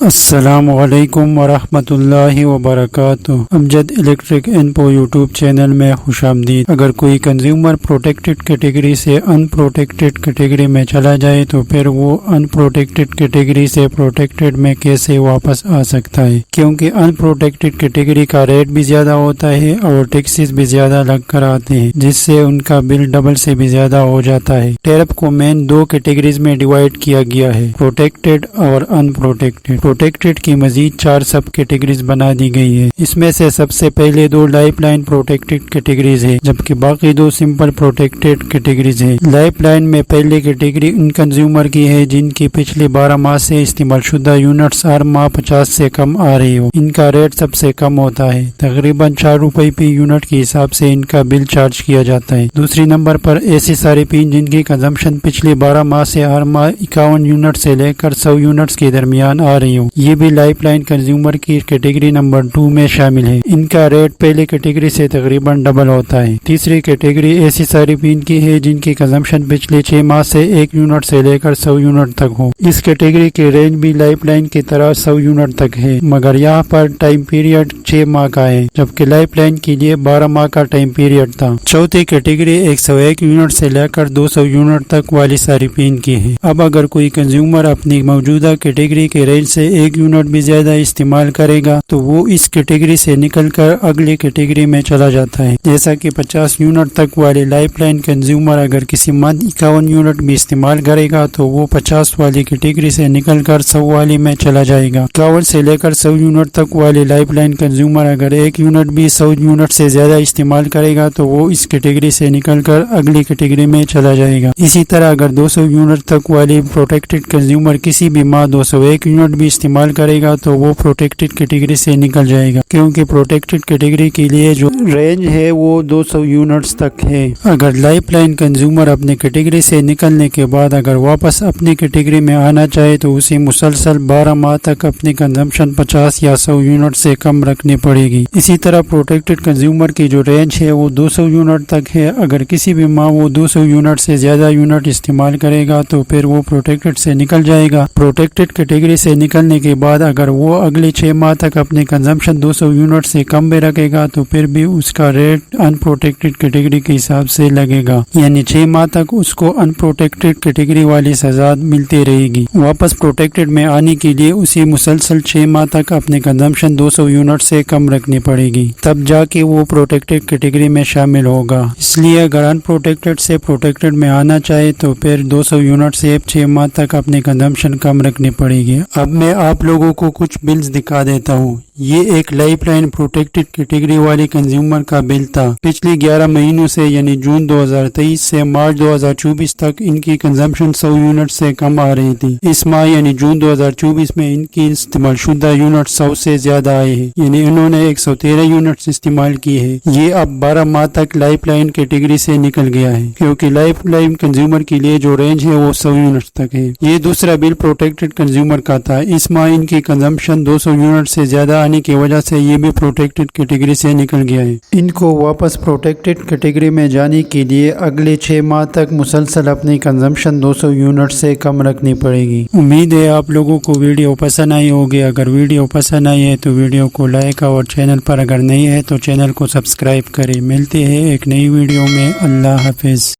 السلام علیکم ورحمۃ اللہ وبرکاتہ۔ امجد الیکٹرک انفو یوٹیوب چینل میں خوش آمدید۔ اگر کوئی کنزیومر پروٹیکٹڈ کیٹیگری سے ان پروٹیکٹڈ کیٹیگری میں چلا جائے تو پھر وہ ان پروٹیکٹڈ کیٹیگری سے پروٹیکٹڈ میں کیسے واپس آ سکتا ہے؟ کیونکہ ان پروٹیکٹڈ کیٹیگری کا ریٹ بھی زیادہ ہوتا ہے اور ٹیکسز بھی زیادہ لگ کر آتے ہیں، جس سے ان کا بل ڈبل سے بھی زیادہ ہو جاتا ہے۔ ٹیرف کو مین دو کیٹیگریز میں ڈیوائیڈ کیا گیا ہے، پروٹیکٹڈ اور ان پروٹیکٹڈ۔ پروٹیکٹڈ کی مزید 4 سب کیٹیگریز بنا دی گئی ہے۔ اس میں سے سب سے پہلے 2 لائف لائن پروٹیکٹڈ کیٹیگریز ہے، جبکہ باقی 2 سمپل پروٹیکٹڈ کیٹیگریز ہے۔ لائف لائن میں پہلی کیٹیگری ان کنزیومر کی ہے جن کی پچھلے 12 ماہ سے استعمال شدہ یونٹس ہر ماہ 50 سے کم آ رہی ہو۔ ان کا ریٹ سب سے کم ہوتا ہے، تقریباً 4 روپے فی یونٹ کے حساب سے ان کا بل چارج کیا جاتا ہے۔ دوسری نمبر پر ایسے صارفین جن کی کنزمپشن پچھلے 12 ماہ سے ہر ماہ 51 یونٹ سے لے کر 100 یونٹس کے درمیان آ رہی ہو، یہ بھی لائف لائن کنزیومر کی کیٹیگری نمبر 2 میں شامل ہے۔ ان کا ریٹ پہلی کیٹیگری سے تقریباً ڈبل ہوتا ہے۔ تیسری کیٹیگری ایسی صارفین کی ہے جن کی کنزمپشن پچھلے 6 ماہ سے 1 یونٹ سے لے کر 100 یونٹ تک ہو۔ اس کیٹیگری کی رینج بھی لائف لائن کی طرح 100 یونٹ تک ہے، مگر یہاں پر ٹائم پیریڈ 6 ماہ کا ہے، جبکہ لائف لائن کے لیے 12 ماہ کا ٹائم پیریڈ تھا۔ چوتھی کیٹیگری 101 یونٹ سے لے کر 200 یونٹ تک والی صارفین کی ہے۔ اب اگر کوئی کنزیومر اپنی موجودہ کیٹیگری کے رینج سے 1 یونٹ بھی زیادہ استعمال کرے گا تو وہ اس کیٹیگری سے نکل کر اگلی کیٹیگری میں چلا جاتا ہے، جیسا کہ 50 یونٹ تک والے لائف لائن کنزیومر اگر کسی منتھ 51 یونٹ بھی استعمال کرے گا تو وہ 50 والی کیٹیگری سے نکل کر 100 والی میں چلا جائے گا۔ 51 سے لے کر 100 یونٹ تک والے لائف لائن کنزیومر اگر 1 یونٹ بھی 100 یونٹ سے زیادہ استعمال کرے گا تو وہ اس کیٹیگری سے نکل کر اگلی کیٹیگری میں چلا جائے گا۔ اسی طرح اگر 200 یونٹ تک والی پروٹیکٹڈ کنزیومر کسی بھی ماہ 201 یونٹ بھی استعمال کرے گا تو وہ پروٹیکٹڈ کیٹیگری سے نکل جائے گا، کیونکہ پروٹیکٹڈ کیٹیگری کے لیے جو رینج ہے وہ 200 یونٹس تک ہے۔ اگر لائف لائن کنزیومر اپنے کیٹیگری سے نکلنے کے بعد اگر واپس اپنی کیٹیگری میں آنا چاہے تو اسے مسلسل 12 ماہ تک اپنی کنزمپشن 50 یا 100 یونٹ سے کم رکھنی پڑے گی۔ اسی طرح پروٹیکٹڈ کنزیومر کی جو رینج ہے وہ 200 یونٹ تک ہے۔ اگر کسی بھی ماہ وہ 200 یونٹ سے زیادہ یونٹ استعمال کرے گا تو پھر وہ پروٹیکٹڈ سے نکل جائے گا۔ پروٹیکٹڈ کیٹیگری سے نکلنے کے بعد اگر وہ اگلے 6 ماہ تک اپنی کنزمپشن 200 یونٹ سے کم بھی رکھے گا تو پھر بھی اس کا ریٹ ان پروٹیکٹڈ کیٹیگری کے حساب سے لگے گا، یعنی 6 ماہ تک اس کو ان پروٹیکٹڈ کیٹیگری والی سزا ملتی رہے گی۔ واپس پروٹیکٹڈ میں آنے کے لیے اسے مسلسل 6 ماہ تک اپنی کنزمپشن 200 یونٹ سے کم رکھنی پڑے گی، تب جا کے وہ پروٹیکٹڈ کیٹیگری میں شامل ہوگا۔ اس لیے اگر ان پروٹیکٹڈ سے پروٹیکٹڈ میں آنا چاہے تو پھر 200 یونٹ سے 6 ماہ تک اپنی کنزمپشن کم رکھنی پڑے گی۔ اب میں آپ لوگوں کو کچھ بلز دکھا دیتا ہوں۔ یہ ایک لائف لائن پروٹیکٹڈ کیٹیگری والے کنزیومر کا بل تھا۔ پچھلی 11 مہینوں سے یعنی جون 2023 سے مارچ 2024 تک ان کی کنزمپشن 100 یونٹ سے کم آ رہی تھی۔ اس ماہ یعنی جون 2024 میں ان کی استعمال شدہ یونٹ 100 سے زیادہ آئے ہیں، یعنی انہوں نے 113 یونٹس استعمال کی ہے۔ یہ اب 12 ماہ تک لائف لائن کیٹیگری سے نکل گیا ہے، کیونکہ لائف لائن کنزیومر کے لیے جو رینج ہے وہ 100 یونٹس تک ہے۔ یہ دوسرا بل پروٹیکٹڈ کنزیومر کا تھا۔ اس ماہ ان کی کنزمپشن 200 یونٹ سے زیادہ آنے کی وجہ سے یہ بھی پروٹیکٹڈ کیٹیگری سے نکل گیا ہے۔ ان کو واپس پروٹیکٹڈ کیٹیگری میں جانے کے لیے اگلے 6 ماہ تک مسلسل اپنی کنزمپشن 200 یونٹ سے کم رکھنی پڑے گی۔ امید ہے آپ لوگوں کو ویڈیو پسند آئی ہوگی۔ اگر ویڈیو پسند آئی ہے تو ویڈیو کو لائک اور چینل پر اگر نہیں ہے تو چینل کو سبسکرائب کریں۔ ملتے ہیں ایک نئی ویڈیو میں۔ اللہ حافظ۔